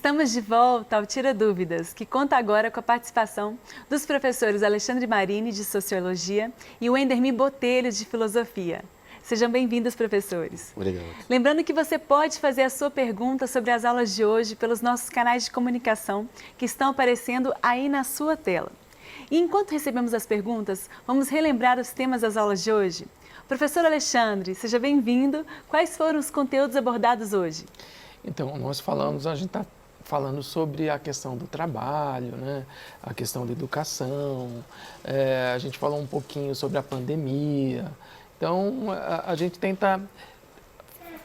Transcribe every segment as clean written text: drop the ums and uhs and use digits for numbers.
Estamos de volta ao Tira Dúvidas, que conta agora com a participação dos professores Alexandre Marini, de Sociologia, e Wendermi Botelho, de Filosofia. Sejam bem-vindos, professores. Obrigado. Lembrando que você pode fazer a sua pergunta sobre as aulas de hoje pelos nossos canais de comunicação que estão aparecendo aí na sua tela. E enquanto recebemos as perguntas, vamos relembrar os temas das aulas de hoje. Professor Alexandre, seja bem-vindo. Quais foram os conteúdos abordados hoje? Então, a gente está falando sobre a questão do trabalho, né? A questão da educação, a gente falou um pouquinho sobre a pandemia. Então, a gente tenta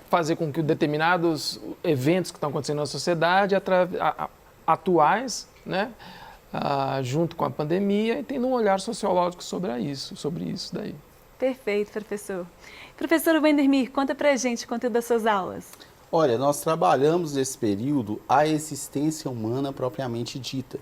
fazer com que determinados eventos que estão acontecendo na sociedade, atuais, né? Junto com a pandemia, e tendo um olhar sociológico sobre isso daí. Perfeito, professor. Professor Wendermi, conta pra gente o conteúdo das suas aulas. Olha, nós trabalhamos nesse período a existência humana propriamente dita.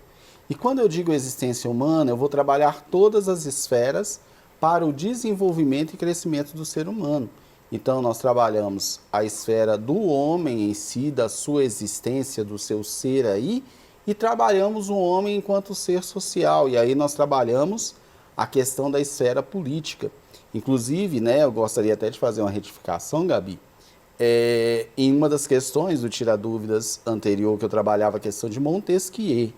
E quando eu digo existência humana, eu vou trabalhar todas as esferas para o desenvolvimento e crescimento do ser humano. Então, nós trabalhamos a esfera do homem em si, da sua existência, do seu ser aí, e trabalhamos o homem enquanto ser social. E aí nós trabalhamos a questão da esfera política. Inclusive, né, eu gostaria até de fazer uma retificação, Gabi. Em uma das questões do Tira Dúvidas anterior, que eu trabalhava a questão de Montesquieu.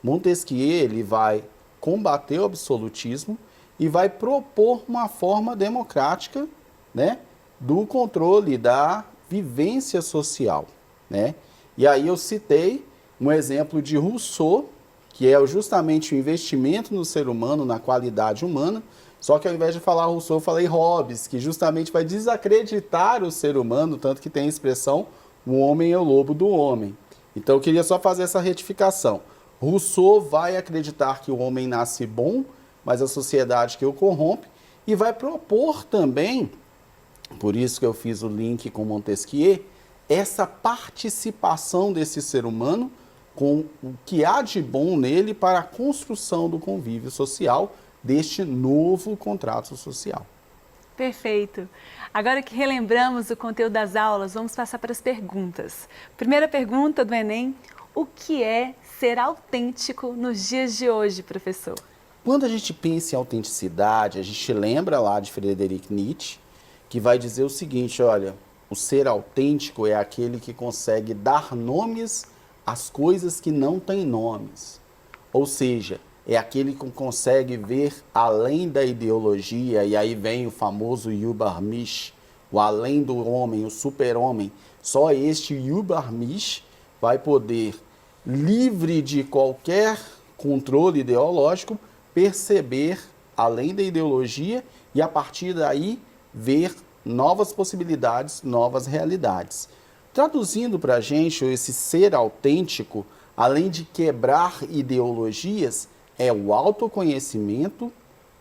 Montesquieu, ele vai combater o absolutismo e vai propor uma forma democrática, né, do controle da vivência social, né? E aí eu citei um exemplo de Rousseau, que é justamente o investimento no ser humano, na qualidade humana. Só que ao invés de falar Rousseau, eu falei Hobbes, que justamente vai desacreditar o ser humano, tanto que tem a expressão o homem é o lobo do homem. Então eu queria só fazer essa retificação. Rousseau vai acreditar que o homem nasce bom, mas a sociedade que o corrompe, e vai propor também, por isso que eu fiz o link com Montesquieu, essa participação desse ser humano com o que há de bom nele para a construção do convívio social, deste novo contrato social. Perfeito. Agora que relembramos o conteúdo das aulas, vamos passar para as perguntas. Primeira pergunta do Enem: o que é ser autêntico nos dias de hoje, professor? Quando a gente pensa em autenticidade, a gente lembra lá de Friedrich Nietzsche, que vai dizer o seguinte: olha, o ser autêntico é aquele que consegue dar nomes às coisas que não têm nomes. Ou seja, é aquele que consegue ver além da ideologia, e aí vem o famoso Übermensch, o além do homem, o super-homem. Só este Übermensch vai poder, livre de qualquer controle ideológico, perceber além da ideologia e, a partir daí, ver novas possibilidades, novas realidades. Traduzindo para a gente esse ser autêntico, além de quebrar ideologias, é o autoconhecimento,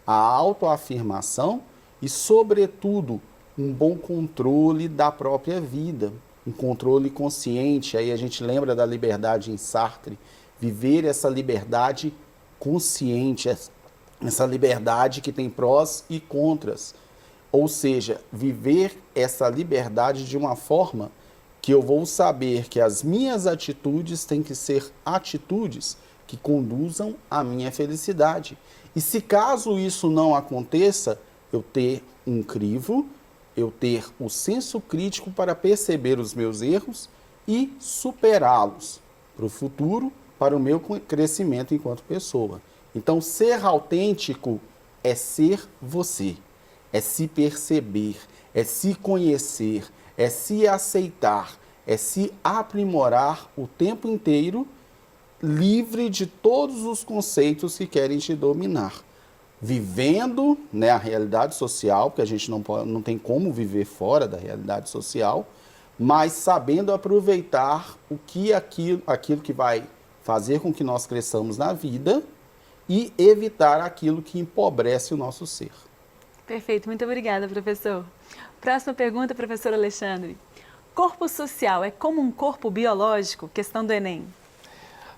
a autoafirmação e, sobretudo, um bom controle da própria vida, um controle consciente. Aí a gente lembra da liberdade em Sartre, viver essa liberdade consciente, essa liberdade que tem prós e contras. Ou seja, viver essa liberdade de uma forma que eu vou saber que as minhas atitudes têm que ser atitudes que conduzam à minha felicidade. E se caso isso não aconteça, eu ter um crivo, eu ter o senso crítico para perceber os meus erros e superá-los para o futuro, para o meu crescimento enquanto pessoa. Então, ser autêntico é ser você, é se perceber, é se conhecer, é se aceitar, é se aprimorar o tempo inteiro, livre de todos os conceitos que querem te dominar. Vivendo, né, a realidade social, porque a gente não tem como viver fora da realidade social, mas sabendo aproveitar aquilo que vai fazer com que nós cresçamos na vida e evitar aquilo que empobrece o nosso ser. Perfeito, muito obrigada, professor. Próxima pergunta, professor Alexandre. Corpo social é como um corpo biológico? Questão do Enem.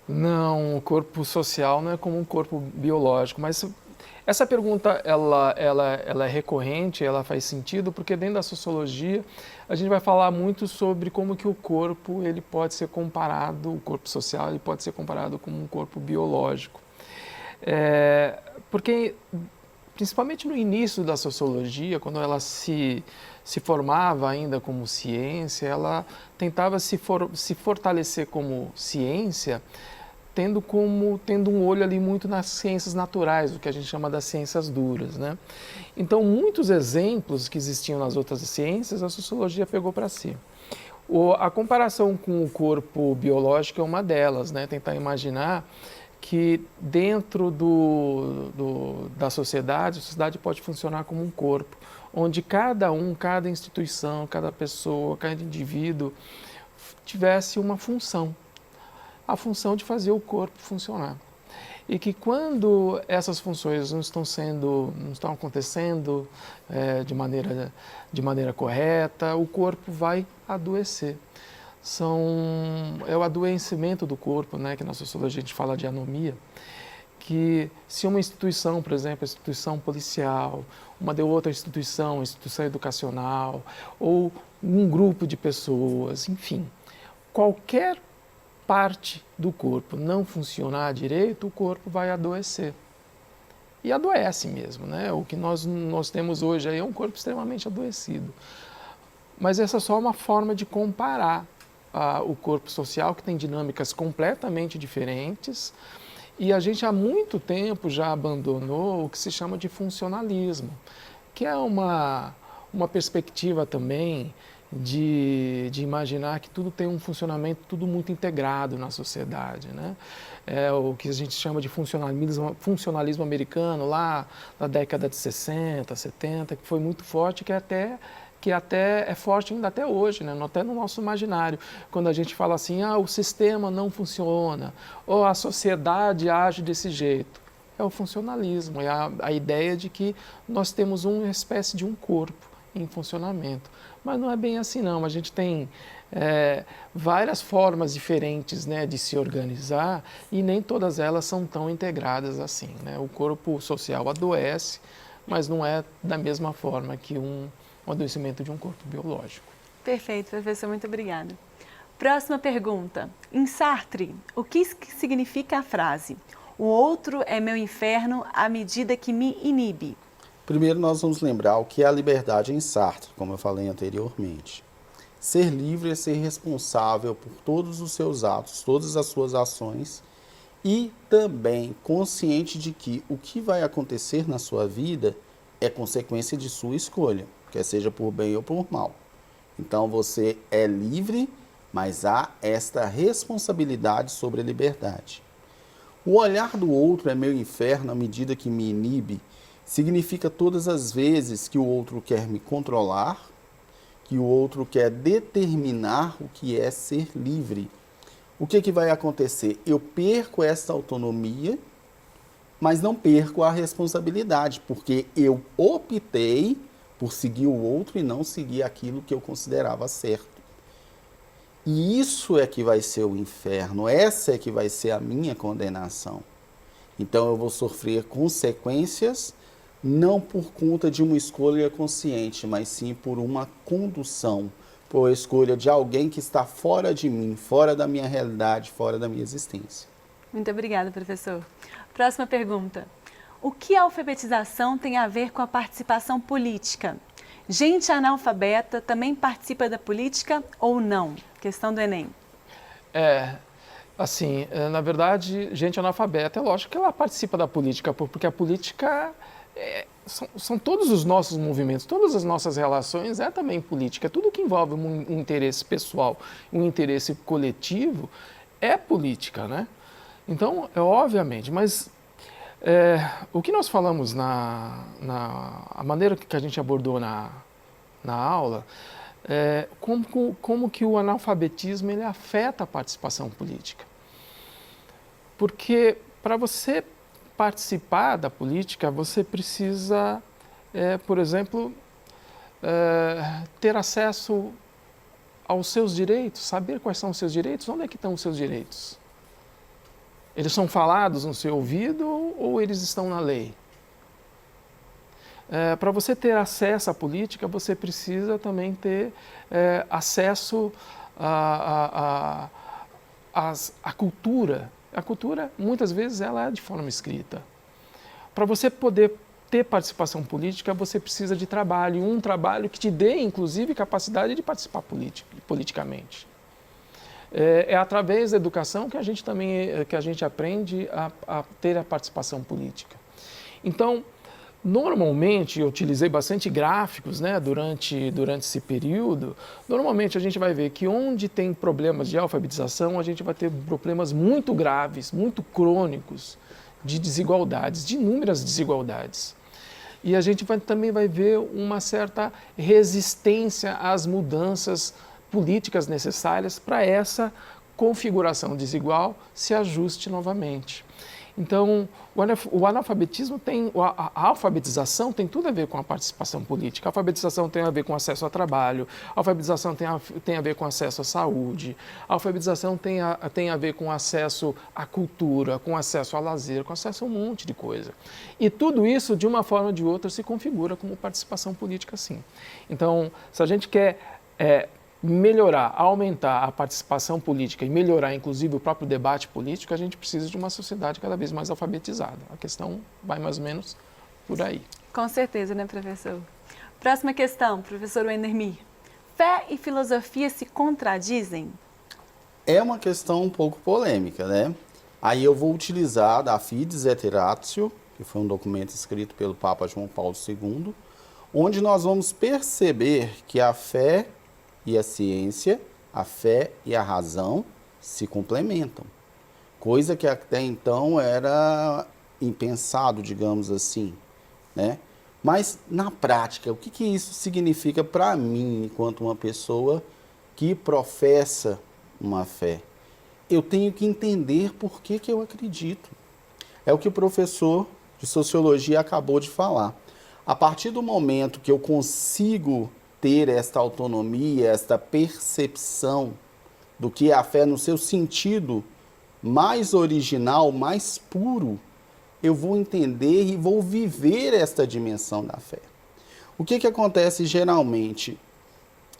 Não, o corpo social não é como um corpo biológico, mas Essa pergunta ela é recorrente, ela faz sentido, porque dentro da sociologia a gente vai falar muito sobre como que o corpo ele pode ser comparado, o corpo social ele pode ser comparado com um corpo biológico. Porque, principalmente no início da sociologia, quando ela se formava ainda como ciência, ela tentava se fortalecer como ciência, tendo um olho ali muito nas ciências naturais, o que a gente chama das ciências duras, né? Então, muitos exemplos que existiam nas outras ciências, a sociologia pegou para si. A comparação com o corpo biológico é uma delas, né? Tentar imaginar que dentro da sociedade, a sociedade pode funcionar como um corpo, onde cada instituição, cada pessoa, cada indivíduo tivesse uma função, a função de fazer o corpo funcionar. E que quando essas funções não estão acontecendo de maneira correta, o corpo vai adoecer. É o adoecimento do corpo, né, que na sociologia a gente fala de anomia, que se uma instituição, por exemplo, a instituição policial, uma de outra instituição educacional, ou um grupo de pessoas, enfim, qualquer parte do corpo não funcionar direito, o corpo vai adoecer. E adoece mesmo, né? O que nós temos hoje aí é um corpo extremamente adoecido. Mas essa é só uma forma de comparar o corpo social, que tem dinâmicas completamente diferentes, e a gente há muito tempo já abandonou o que se chama de funcionalismo, que é uma perspectiva também de imaginar que tudo tem um funcionamento, tudo muito integrado na sociedade, né? É o que a gente chama de funcionalismo americano, lá na década de 60, 70, que foi muito forte, que até é forte ainda até hoje, né? Até no nosso imaginário, quando a gente fala assim, o sistema não funciona, ou a sociedade age desse jeito. É o funcionalismo, é a ideia de que nós temos uma espécie de um corpo em funcionamento. Mas não é bem assim não, a gente tem várias formas diferentes, né, de se organizar e nem todas elas são tão integradas assim, né? O corpo social adoece, mas não é da mesma forma que um adoecimento de um corpo biológico. Perfeito, professor, muito obrigada. Próxima pergunta. Em Sartre, o que significa a frase "O outro é meu inferno à medida que me inibe"? Primeiro nós vamos lembrar o que é a liberdade em Sartre, como eu falei anteriormente. Ser livre é ser responsável por todos os seus atos, todas as suas ações e também consciente de que o que vai acontecer na sua vida é consequência de sua escolha, quer seja por bem ou por mal. Então você é livre, mas há esta responsabilidade sobre a liberdade. O olhar do outro é meu inferno à medida que me inibe, significa todas as vezes que o outro quer me controlar, que o outro quer determinar o que é ser livre. O que vai acontecer? Eu perco essa autonomia, mas não perco a responsabilidade, porque eu optei por seguir o outro e não seguir aquilo que eu considerava certo. E isso é que vai ser o inferno, essa é que vai ser a minha condenação. Então eu vou sofrer consequências não por conta de uma escolha consciente, mas sim por uma condução, por a escolha de alguém que está fora de mim, fora da minha realidade, fora da minha existência. Muito obrigada, professor. Próxima pergunta. O que a alfabetização tem a ver com a participação política? Gente analfabeta também participa da política ou não? Questão do Enem. Na verdade, gente analfabeta, é lógico que ela participa da política, porque a política são todos os nossos movimentos, todas as nossas relações é também política. Tudo que envolve um interesse pessoal, um interesse coletivo, é política, né? Então, obviamente, mas o que nós falamos a maneira que a gente abordou na aula, como que o analfabetismo ele afeta a participação política. Porque para você participar da política, você precisa, por exemplo, ter acesso aos seus direitos, saber quais são os seus direitos, onde é que estão os seus direitos. Eles são falados no seu ouvido ou eles estão na lei? Para você ter acesso à política, você precisa também ter acesso à cultura. A cultura, muitas vezes, ela é de forma escrita. Para você poder ter participação política, você precisa de trabalho, um trabalho que te dê, inclusive, capacidade de participar politicamente. É através da educação que a gente aprende a ter a participação política. Então, normalmente, eu utilizei bastante gráficos, né, durante esse período. Normalmente, a gente vai ver que onde tem problemas de alfabetização, a gente vai ter problemas muito graves, muito crônicos de desigualdades, de inúmeras desigualdades. E a gente também vai ver uma certa resistência às mudanças políticas necessárias para essa configuração desigual se ajuste novamente. Então, o analfabetismo a alfabetização tem tudo a ver com a participação política. A alfabetização tem a ver com acesso ao trabalho, a alfabetização tem a ver com acesso à saúde, a alfabetização tem a ver com acesso à cultura, com acesso ao lazer, com acesso a um monte de coisa. E tudo isso, de uma forma ou de outra, se configura como participação política, sim. Então, se a gente quer melhorar, aumentar a participação política e melhorar, inclusive, o próprio debate político, a gente precisa de uma sociedade cada vez mais alfabetizada. A questão vai mais ou menos por aí. Com certeza, né, professor? Próxima questão, professor Wendermir. Fé e filosofia se contradizem? É uma questão um pouco polêmica, né? Aí eu vou utilizar da Fides et Ratio, que foi um documento escrito pelo Papa João Paulo II, onde nós vamos perceber que a fé e a ciência, a fé e a razão se complementam. Coisa que até então era impensado, digamos assim, né? Mas, na prática, o que isso significa para mim, enquanto uma pessoa que professa uma fé? Eu tenho que entender por que eu acredito. É o que o professor de Sociologia acabou de falar. A partir do momento que eu consigo ter esta autonomia, esta percepção do que é a fé no seu sentido mais original, mais puro, eu vou entender e vou viver esta dimensão da fé. O que acontece geralmente?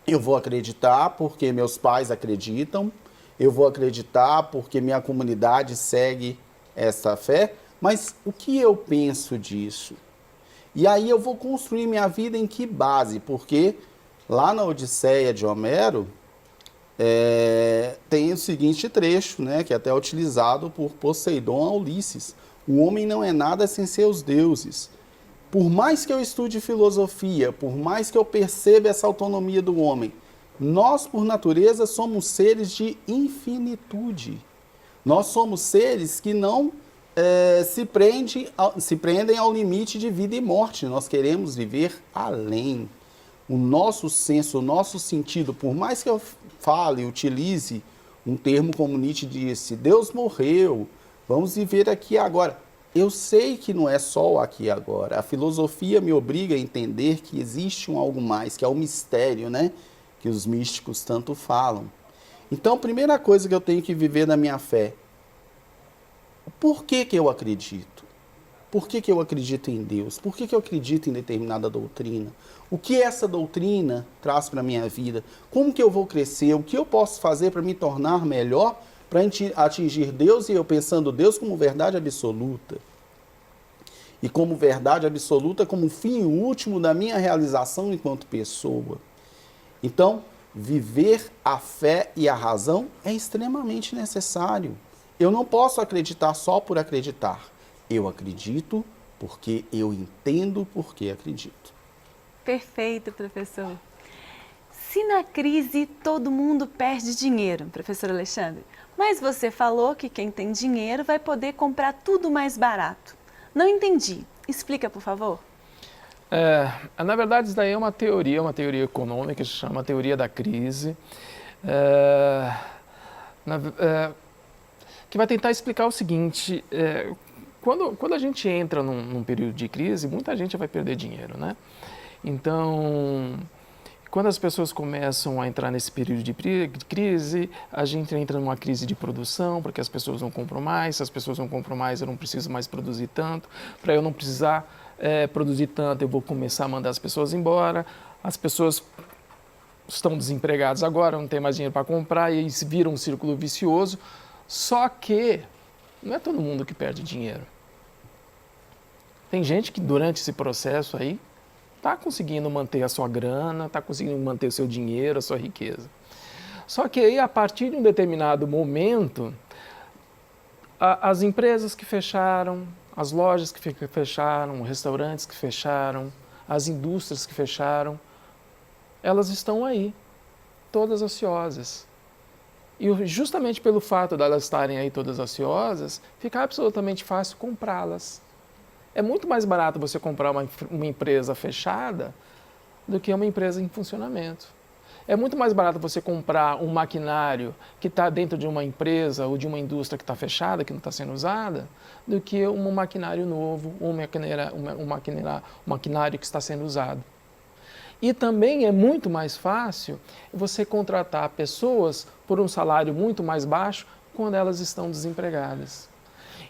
Eu vou acreditar porque meus pais acreditam, eu vou acreditar porque minha comunidade segue essa fé, mas o que eu penso disso? E aí eu vou construir minha vida em que base? Porque lá na Odisseia de Homero tem o seguinte trecho, né, que é até utilizado por Poseidon a Ulisses. O homem não é nada sem seus deuses. Por mais que eu estude filosofia, por mais que eu perceba essa autonomia do homem, nós, por natureza, somos seres de infinitude. Nós somos seres que não se prendem ao limite de vida e morte. Nós queremos viver além. O nosso senso, o nosso sentido, por mais que eu fale, utilize um termo como Nietzsche disse, Deus morreu, vamos viver aqui e agora. Eu sei que não é só o aqui e agora. A filosofia me obriga a entender que existe um algo mais, que é o mistério, né? Que os místicos tanto falam. Então, a primeira coisa que eu tenho que viver na minha fé, por que eu acredito? Por que eu acredito em Deus? Por que eu acredito em determinada doutrina? O que essa doutrina traz para a minha vida? Como que eu vou crescer? O que eu posso fazer para me tornar melhor, para atingir Deus e eu pensando Deus como verdade absoluta? E como verdade absoluta, como fim último da minha realização enquanto pessoa. Então, viver a fé e a razão é extremamente necessário. Eu não posso acreditar só por acreditar. Eu acredito porque eu entendo por que acredito. Perfeito, professor. Se na crise todo mundo perde dinheiro, professor Alexandre, mas você falou que quem tem dinheiro vai poder comprar tudo mais barato. Não entendi. Explica, por favor. Na verdade, isso daí é uma teoria econômica, que se chama teoria da crise, que vai tentar explicar o seguinte, quando a gente entra num período de crise, muita gente vai perder dinheiro, né? Então, quando as pessoas começam a entrar nesse período de crise, a gente entra numa crise de produção, porque as pessoas não compram mais, se as pessoas não compram mais, eu não preciso mais produzir tanto, para eu não precisar produzir tanto, eu vou começar a mandar as pessoas embora, as pessoas estão desempregadas agora, não tem mais dinheiro para comprar, e aí se vira um círculo vicioso. Só que não é todo mundo que perde dinheiro. Tem gente que durante esse processo aí está conseguindo manter a sua grana, está conseguindo manter o seu dinheiro, a sua riqueza. Só que aí, a partir de um determinado momento, as empresas que fecharam, as lojas que fecharam, restaurantes que fecharam, as indústrias que fecharam, elas estão aí, todas ociosas. E justamente pelo fato de elas estarem aí todas ociosas, fica absolutamente fácil comprá-las. É muito mais barato você comprar uma empresa fechada do que uma empresa em funcionamento. É muito mais barato você comprar um maquinário que está dentro de uma empresa ou de uma indústria que está fechada, que não está sendo usada, do que um maquinário novo, um maquinário que está sendo usado. E também é muito mais fácil você contratar pessoas por um salário muito mais baixo quando elas estão desempregadas.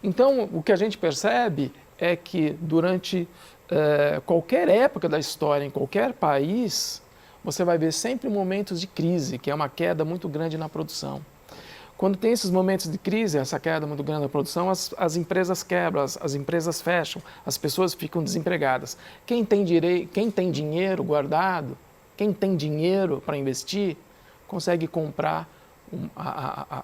Então, o que a gente percebe é que durante qualquer época da história, em qualquer país, você vai ver sempre momentos de crise, que é uma queda muito grande na produção. Quando tem esses momentos de crise, essa queda muito grande na produção, as empresas quebram, as empresas fecham, as pessoas ficam desempregadas. Quem tem dinheiro guardado, quem tem dinheiro para investir, consegue comprar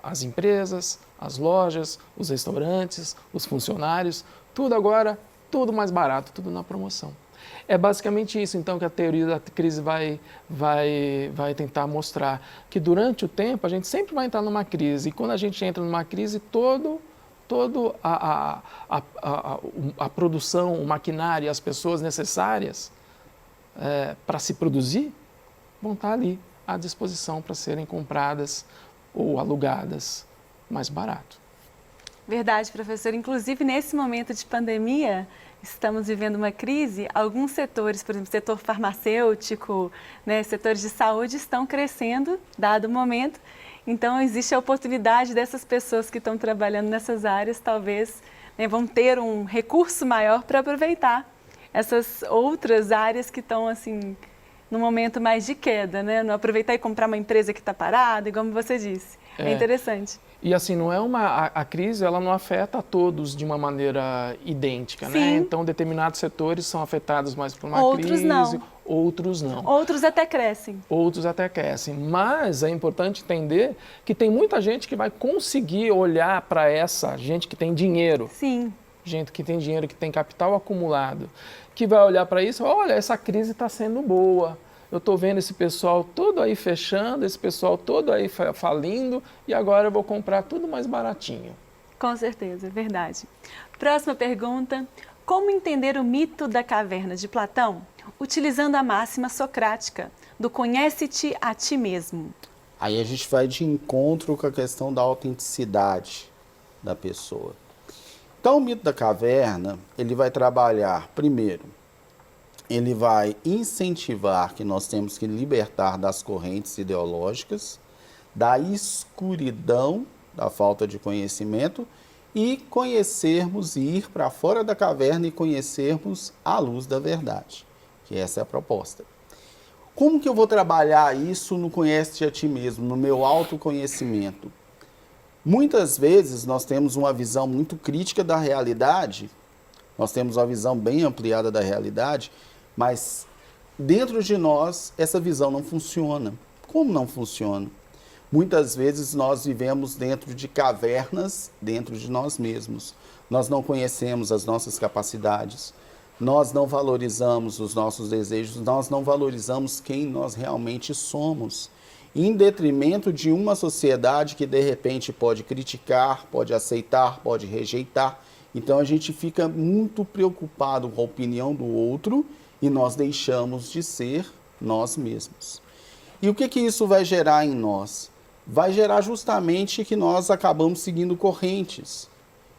as empresas, as lojas, os restaurantes, os funcionários, tudo agora, tudo mais barato, tudo na promoção. É basicamente isso, então, que a teoria da crise vai tentar mostrar, que durante o tempo a gente sempre vai entrar numa crise, e quando a gente entra numa crise, toda a produção, o maquinário, as pessoas necessárias para se produzir vão estar ali à disposição para serem compradas ou alugadas mais barato. Verdade, professor. Inclusive, nesse momento de pandemia, estamos vivendo uma crise. Alguns setores, por exemplo, setor farmacêutico, setores de saúde, estão crescendo, dado o momento. Então, existe a oportunidade dessas pessoas que estão trabalhando nessas áreas, talvez, vão ter um recurso maior para aproveitar essas outras áreas que estão, assim, no momento mais de queda, Não aproveitar e comprar uma empresa que está parada, como você disse. É interessante. E assim, não é a crise, ela não afeta a todos de uma maneira idêntica, Sim. Então, determinados setores são afetados mais por uma crise, outros não. Outros até crescem. Outros até crescem. Mas é importante entender que tem muita gente que vai conseguir olhar para essa gente que tem dinheiro. Sim. Gente que tem dinheiro, que tem capital acumulado, que vai olhar para isso, olha, essa crise está sendo boa. Eu estou vendo esse pessoal todo aí fechando, esse pessoal todo aí falindo, e agora eu vou comprar tudo mais baratinho. Com certeza, verdade. Próxima pergunta. Como entender o mito da caverna de Platão, utilizando a máxima socrática do conhece-te a ti mesmo? Aí a gente vai de encontro com a questão da autenticidade da pessoa. Então, o mito da caverna, ele vai trabalhar, primeiro, ele vai incentivar que nós temos que libertar das correntes ideológicas, da escuridão, da falta de conhecimento, e conhecermos e ir para fora da caverna e conhecermos a luz da verdade, que essa é a proposta. Como que eu vou trabalhar isso no conhece-te a ti mesmo, no meu autoconhecimento? Muitas vezes nós temos uma visão muito crítica da realidade, nós temos uma visão bem ampliada da realidade, mas dentro de nós essa visão não funciona. Como não funciona? Muitas vezes nós vivemos dentro de cavernas, dentro de nós mesmos. Nós não conhecemos as nossas capacidades, nós não valorizamos os nossos desejos, nós não valorizamos quem nós realmente somos. Em detrimento de uma sociedade que de repente pode criticar, pode aceitar, pode rejeitar. Então a gente fica muito preocupado com a opinião do outro e nós deixamos de ser nós mesmos. E o que isso vai gerar em nós? Vai gerar justamente que nós acabamos seguindo correntes.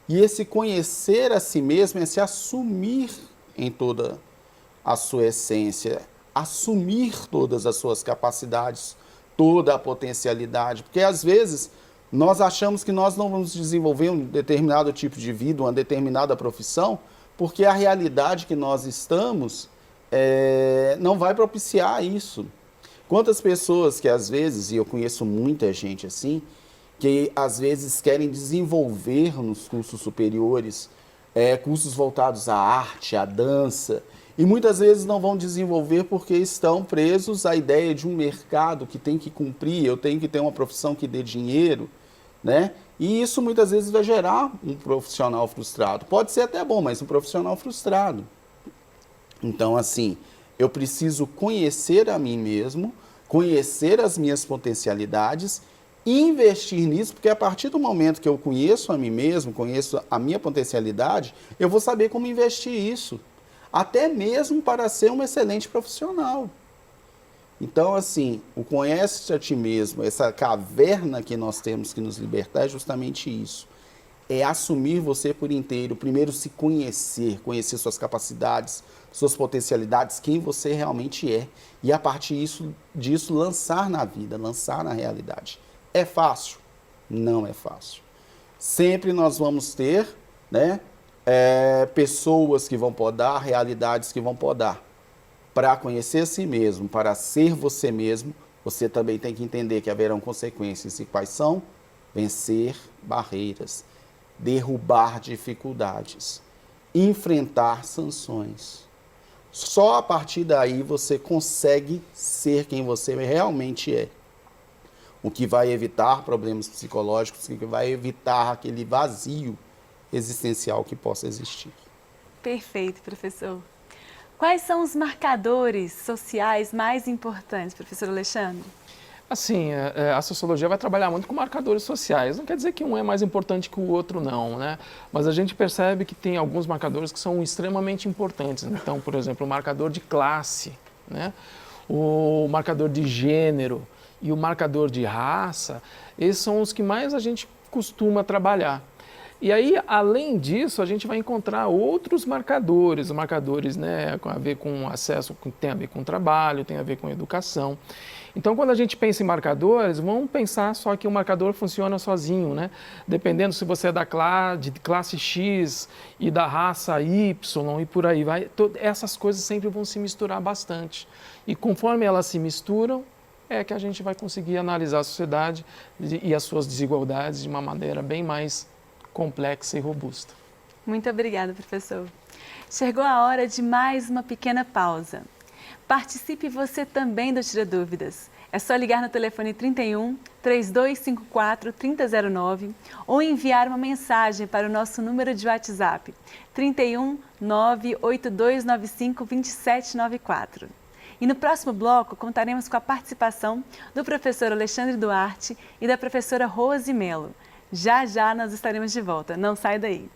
E esse conhecer a si mesmo é se assumir em toda a sua essência, assumir todas as suas capacidades, toda a potencialidade. Porque às vezes nós achamos que nós não vamos desenvolver um determinado tipo de vida, uma determinada profissão, porque a realidade que nós estamos não vai propiciar isso. Quantas pessoas que às vezes, e eu conheço muita gente assim, que às vezes querem desenvolver nos cursos superiores, cursos voltados à arte, à dança, e muitas vezes não vão desenvolver porque estão presos à ideia de um mercado que tem que cumprir, eu tenho que ter uma profissão que dê dinheiro, né? E isso muitas vezes vai gerar um profissional frustrado. Pode ser até bom, mas um profissional frustrado. Então, assim, eu preciso conhecer a mim mesmo, conhecer as minhas potencialidades, investir nisso, porque a partir do momento que eu conheço a mim mesmo, conheço a minha potencialidade, eu vou saber como investir isso, até mesmo para ser um excelente profissional. Então, assim, o conhece a ti mesmo, essa caverna que nós temos que nos libertar é justamente isso. É assumir você por inteiro, primeiro se conhecer, conhecer suas capacidades, suas potencialidades, quem você realmente é. E a partir disso lançar na vida, lançar na realidade. É fácil? Não é fácil. Sempre nós vamos ter, né, pessoas que vão podar, realidades que vão podar. Para conhecer a si mesmo, para ser você mesmo, você também tem que entender que haverão consequências. E quais são? Vencer barreiras, derrubar dificuldades, enfrentar sanções. Só a partir daí você consegue ser quem você realmente é. O que vai evitar problemas psicológicos, o que vai evitar aquele vazio existencial que possa existir. Perfeito, professor. Quais são os marcadores sociais mais importantes, professor Alexandre? Assim, a sociologia vai trabalhar muito com marcadores sociais. Não quer dizer que um é mais importante que o outro, não, né? Mas a gente percebe que tem alguns marcadores que são extremamente importantes. Então, por exemplo, o marcador de classe, né? O marcador de gênero e o marcador de raça, esses são os que mais a gente costuma trabalhar. E aí, além disso, a gente vai encontrar outros marcadores, né, a ver com acesso, tem a ver com trabalho, tem a ver com educação. Então, quando a gente pensa em marcadores, vamos pensar só que o marcador funciona sozinho, né? Dependendo se você é de classe X e da raça Y e por aí vai, essas coisas sempre vão se misturar bastante. E conforme elas se misturam, é que a gente vai conseguir analisar a sociedade e as suas desigualdades de uma maneira bem mais complexa e robusta. Muito obrigada, professor. Chegou a hora de mais uma pequena pausa. Participe você também do Tira Dúvidas. É só ligar no telefone 31 3254 3009 ou enviar uma mensagem para o nosso número de WhatsApp 31 98295 2794. E no próximo bloco contaremos com a participação do professor Alexandre Duarte e da professora Rose Melo. Já já nós estaremos de volta. Não sai daí.